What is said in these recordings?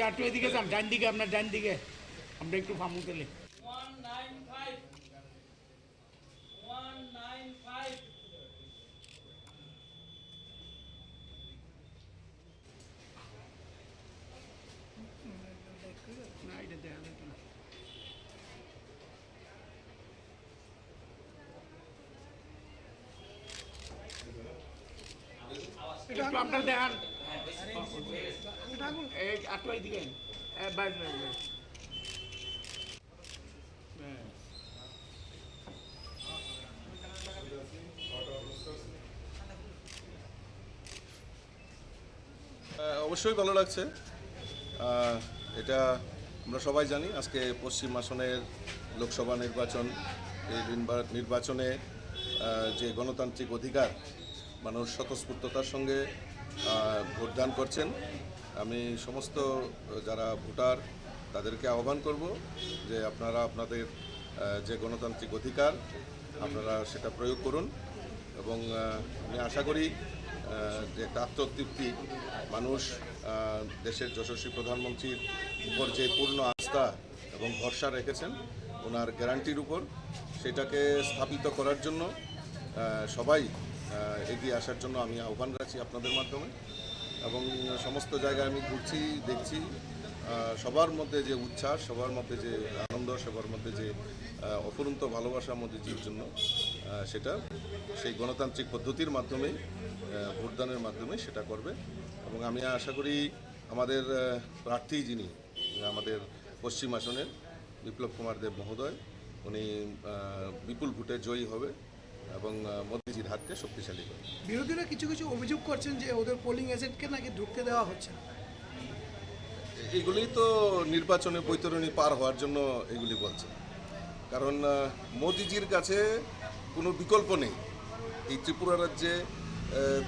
একটু এদিকে যান, ডান দিকে, আপনার ডান দিকে আমরা একটু ফামু তেলে। না এটা দেখা যেত না। একটু আপনার দেখান এই আটু এদিকে বাইশ বাইশ। অবশ্যই ভালো লাগছে। এটা আমরা সবাই জানি আজকে পশ্চিম আসনের লোকসভা নির্বাচন। এই নির্বাচনে যে গণতান্ত্রিক অধিকার মানুষ স্বতঃস্ফূর্ততার সঙ্গে ভোটদান করছেন। আমি সমস্ত যারা ভোটার তাদেরকে আহ্বান করব যে আপনারা আপনাদের যে গণতান্ত্রিক অধিকার আপনারা সেটা প্রয়োগ করুন এবং আমি আশা করি যে একটা আত্মতৃপ্তি মানুষ দেশের যশস্বী প্রধানমন্ত্রীর উপর যে পূর্ণ আস্থা এবং ভরসা রেখেছেন ওনার গ্যারান্টির উপর, সেটাকে স্থাপিত করার জন্য সবাই এগিয়ে আসার জন্য আমি আহ্বান রাখছি আপনাদের মাধ্যমে। এবং সমস্ত জায়গায় আমি ঘুরছি, দেখছি সবার মধ্যে যে উচ্ছ্বাস, সবার মধ্যে যে আনন্দ, সবার মধ্যে যে অফুরন্ত ভালোবাসা মোদিজির জন্য, সেটা সেই গণতান্ত্রিক পদ্ধতির মাধ্যমেই ভোটদানের মাধ্যমে সেটা করবে। এবং আমি আশা করি আমাদের প্রার্থী যিনি আমাদের পশ্চিম আসনের বিপ্লব কুমার দেব মহোদয়, উনি বিপুল ভোটে জয়ী হবে এবং মোদিজির হাতকে শক্তিশালী করে। বিরোধীরা কিছু কিছু অভিযোগ করছেন যে ওদের পোলিং এজেন্টকে নাকি ঢুকতে দেওয়া হচ্ছে না। এগুলি তো নির্বাচনে বৈতরণী পার হওয়ার জন্য এগুলি বলছে, কারণ মোদিজির কাছে কোনো বিকল্প নেই। এই ত্রিপুরা রাজ্যে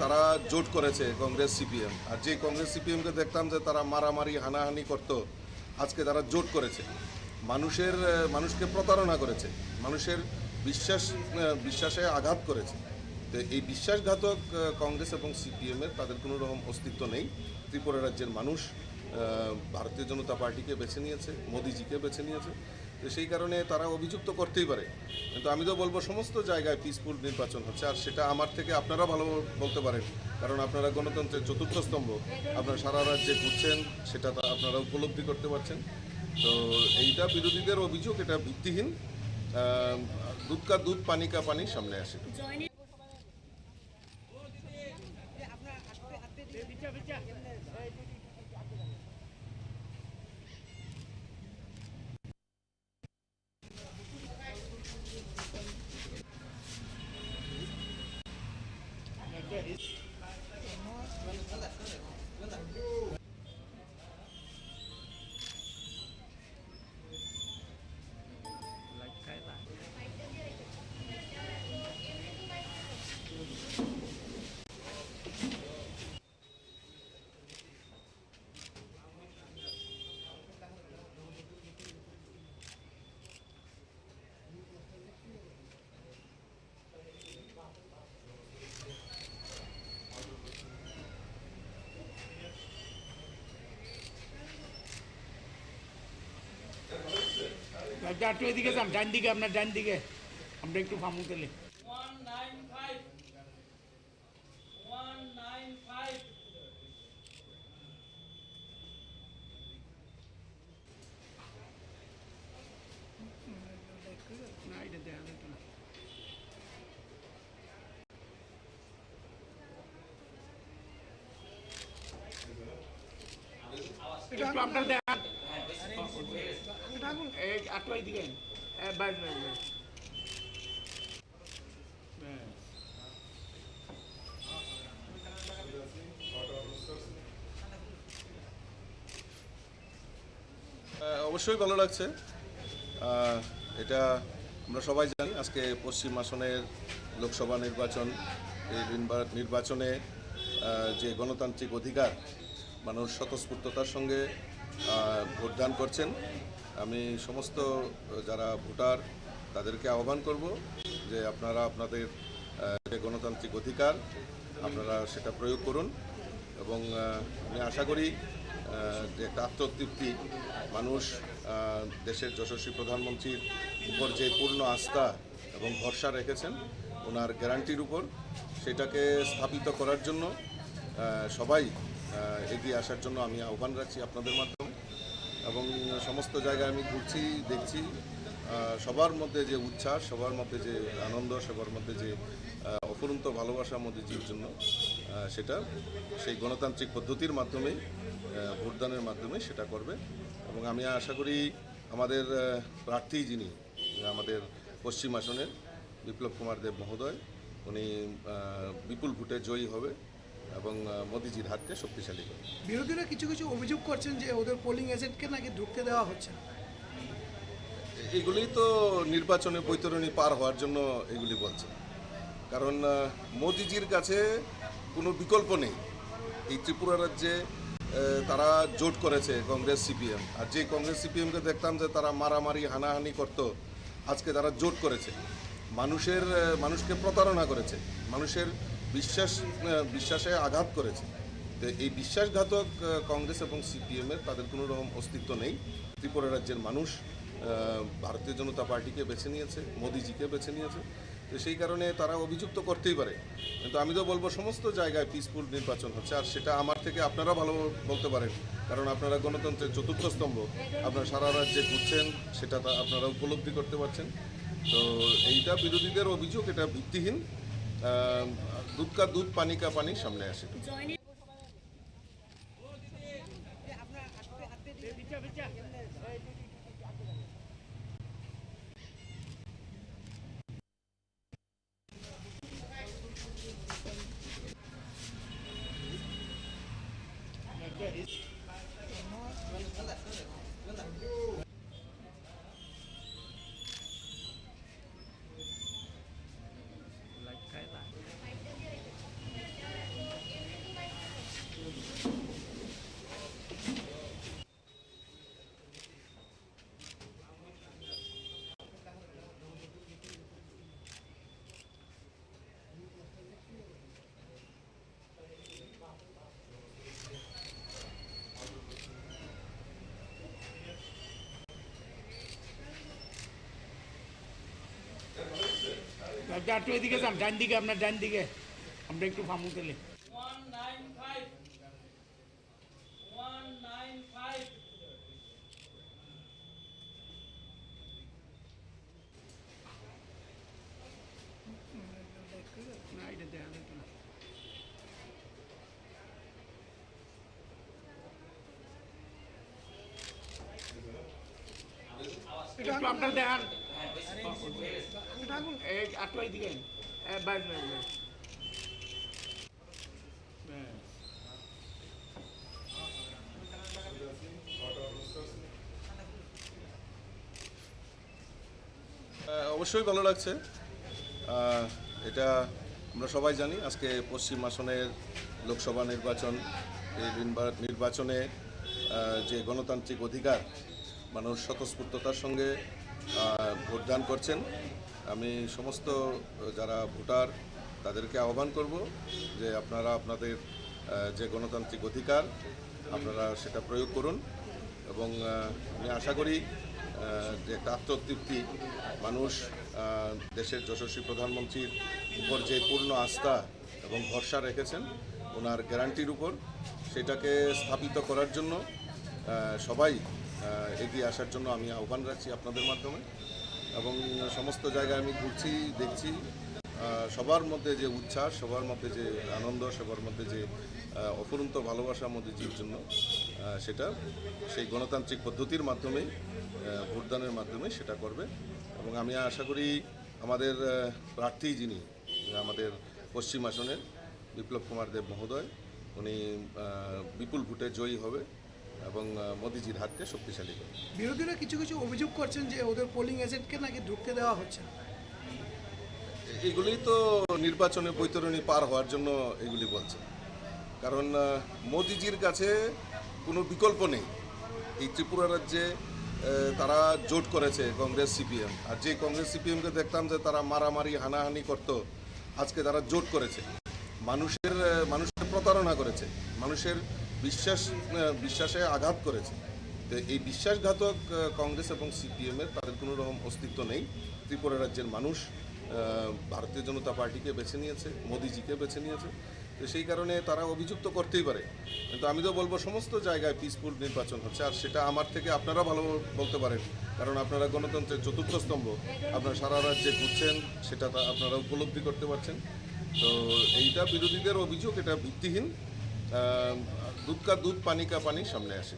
তারা জোট করেছে কংগ্রেস সিপিএম, আর যে কংগ্রেস সিপিএমকে দেখতাম যে তারা মারামারি হানাহানি করত, আজকে তারা জোট করেছে, মানুষকে প্রতারণা করেছে, মানুষের বিশ্বাসে আঘাত করেছে। তো এই বিশ্বাসঘাতক কংগ্রেস এবং সিপিএমের তাদের কোনো রকম অস্তিত্ব নেই। ত্রিপুরা রাজ্যের মানুষ ভারতীয় জনতা পার্টিকে বেছে নিয়েছে, মোদিজিকে বেছে নিয়েছে। তো সেই কারণে তারা অভিযুক্ত করতেই পারে, কিন্তু আমি তো বলবো সমস্ত জায়গায় পিসফুল নির্বাচন হচ্ছে। আর সেটা আমার থেকে আপনারা ভালো বলতে পারেন, কারণ আপনারা গণতন্ত্রের চতুর্থ স্তম্ভ, আপনারা সারা রাজ্যে ঘুরছেন, সেটা আপনারা উপলব্ধি করতে পারছেন। তো এইটা বিরোধীদের অভিযোগ, এটা ভিত্তিহীন। দুধ কা দুধ পানি কা পানি সামনে আসে। একটু এদিকে যান, ডান দিকে, আপনার ডান দিকে আমরা একটু ফামু তেলে। না এটা দেখা যেত না। একটু আপনার দেখান এই আটু এদিকে বাইশ বাইশ। অবশ্যই ভালো লাগছে। এটা আমরা সবাই জানি আজকে পশ্চিম আসনের লোকসভা নির্বাচন। এই নির্বাচনে যে গণতান্ত্রিক অধিকার মানুষ স্বতঃস্ফূর্ততার সঙ্গে ভোটদান করছেন। আমি সমস্ত যারা ভোটার তাদেরকে আহ্বান করব যে আপনারা আপনাদের যে গণতান্ত্রিক অধিকার আপনারা সেটা প্রয়োগ করুন এবং আমি আশা করি যে একটা আত্মতৃপ্তি মানুষ দেশের যশস্বী প্রধানমন্ত্রীর উপর যে পূর্ণ আস্থা এবং ভরসা রেখেছেন ওনার গ্যারান্টির উপর, সেটাকে স্থাপিত করার জন্য সবাই এগিয়ে আসার জন্য আমি আহ্বান রাখছি আপনাদের মাধ্যমে। এবং সমস্ত জায়গায় আমি ঘুরছি, দেখছি সবার মধ্যে যে উচ্ছ্বাস, সবার মধ্যে যে আনন্দ, সবার মধ্যে যে অফুরন্ত ভালোবাসা মোদিজির জন্য, সেটা সেই গণতান্ত্রিক পদ্ধতির মাধ্যমেই ভোটদানের মাধ্যমে সেটা করবে। এবং আমি আশা করি আমাদের প্রার্থী যিনি আমাদের পশ্চিম আসনের বিপ্লব কুমার দেব মহোদয়, উনি বিপুল ভোটে জয়ী হবে এবং মোদিজির হাতকে শক্তিশালী করবে। বিরোধীরা কিছু কিছু অভিযোগ করছেন যে ওদের পোলিং এজেন্টকে নাকি ঢুকতে দেওয়া হচ্ছে না। এগুলি তো নির্বাচনের বৈতরণী পার হওয়ার জন্য এগুলি বলছে, কারণ মোদিজির কাছে কোনো বিকল্প নেই। এই ত্রিপুরা রাজ্যে তারা জোট করেছে কংগ্রেস সিপিএম, আর যে কংগ্রেস সিপিএমকে দেখতাম যে তারা মারামারি হানাহানি করত, আজকে তারা জোট করেছে, মানুষকে প্রতারণা করেছে, মানুষের বিশ্বাসে আঘাত করেছে। তো এই বিশ্বাসঘাতক কংগ্রেস এবং সিপিএমের তাদের কোনো রকম অস্তিত্ব নেই। ত্রিপুরা রাজ্যের মানুষ ভারতীয় জনতা পার্টিকে বেছে নিয়েছে, মোদিজিকে বেছে নিয়েছে। তো সেই কারণে তারা অভিযুক্ত করতেই পারে, কিন্তু আমি তো বলবো সমস্ত জায়গায় পিসফুল নির্বাচন হচ্ছে। আর সেটা আমার থেকে আপনারা ভালো বলতে পারেন, কারণ আপনারা গণতন্ত্রের চতুর্থ স্তম্ভ, আপনারা সারা রাজ্যে ঘুরছেন, সেটা আপনারা উপলব্ধি করতে পারছেন। তো এইটা বিরোধীদের অভিযোগ, এটা ভিত্তিহীন। দুধ কা দুধ পানি কা পানি, সামনে আসে। একটু এদিকে যান, ডান দিকে, আপনার ডান দিকে আমরা একটু ফামু তেলে। 195 195 না, এটা দেখা যেত না। একটু আপনার দেখান এই আটু এদিকে বাইরে বাইরে। অবশ্যই ভালো লাগছে। এটা আমরা সবাই জানি আজকে পশ্চিম আসনের লোকসভা নির্বাচন। এই নির্বাচনে যে গণতান্ত্রিক অধিকার মানুষ স্বতঃস্ফূর্ততার সঙ্গে ভোটদান করছেন। আমি সমস্ত যারা ভোটার তাদেরকে আহ্বান করব যে আপনারা আপনাদের যে গণতান্ত্রিক অধিকার আপনারা সেটা প্রয়োগ করুন এবং আমি আশা করি যে একটা আত্মতৃপ্তি মানুষ দেশের যশস্বী প্রধানমন্ত্রীর উপর যে পূর্ণ আস্থা এবং ভরসা রেখেছেন ওনার গ্যারান্টির উপর, সেটাকে স্থাপিত করার জন্য সবাই এগিয়ে আসার জন্য আমি আহ্বান রাখছি আপনাদের মাধ্যমে। এবং সমস্ত জায়গায় আমি ঘুরছি, দেখছি সবার মধ্যে যে উচ্ছ্বাস, সবার মধ্যে যে আনন্দ, সবার মধ্যে যে অফুরন্ত ভালোবাসা মোদিজির জন্য, সেটা সেই গণতান্ত্রিক পদ্ধতির মাধ্যমেই ভোটদানের মাধ্যমে সেটা করবে। এবং আমি আশা করি আমাদের প্রার্থী যিনি আমাদের পশ্চিম আসনের বিপ্লব কুমার দেব মহোদয়, উনি বিপুল ভোটে জয়ী হবে এবং মোদিজির হাতকে শক্তিশালী করে। বিরোধীরা কিছু কিছু অভিযোগ করছেন যে ওদের পোলিং এজেন্টকে নাকি ঢুকতে দেওয়া হচ্ছে না। এগুলি তো নির্বাচনের বৈতরণী পার হওয়ার জন্য এগুলি বলছে, কারণ মোদিজির কাছে কোনো বিকল্প নেই। এই ত্রিপুরা রাজ্যে তারা জোট করেছে কংগ্রেস সিপিএম, আর যে কংগ্রেস সিপিএমকে দেখতাম যে তারা মারামারি হানাহানি করত, আজকে তারা জোট করেছে। মানুষের প্রতারণা করেছে, মানুষের বিশ্বাসে আঘাত করেছে। তো এই বিশ্বাসঘাতক কংগ্রেস এবং সিপিএমের তাদের কোনো রকম অস্তিত্ব নেই। ত্রিপুরা রাজ্যের মানুষ ভারতীয় জনতা পার্টিকে বেছে নিয়েছে, মোদিজিকে বেছে নিয়েছে। তো সেই কারণে তারা অভিযুক্ত করতেই পারে, কিন্তু আমি তো বলবো সমস্ত জায়গায় পিসফুল নির্বাচন হচ্ছে। আর সেটা আমার থেকে আপনারা ভালো বলতে পারেন, কারণ আপনারা গণতন্ত্রের চতুর্থ স্তম্ভ, আপনারা সারা রাজ্যে ঘুরছেন, সেটা আপনারা উপলব্ধি করতে পারছেন। তো এইটা বিরোধীদের অভিযোগ, এটা ভিত্তিহীন। দুধ কা দুধ পানি কা পানি সামনে আসে।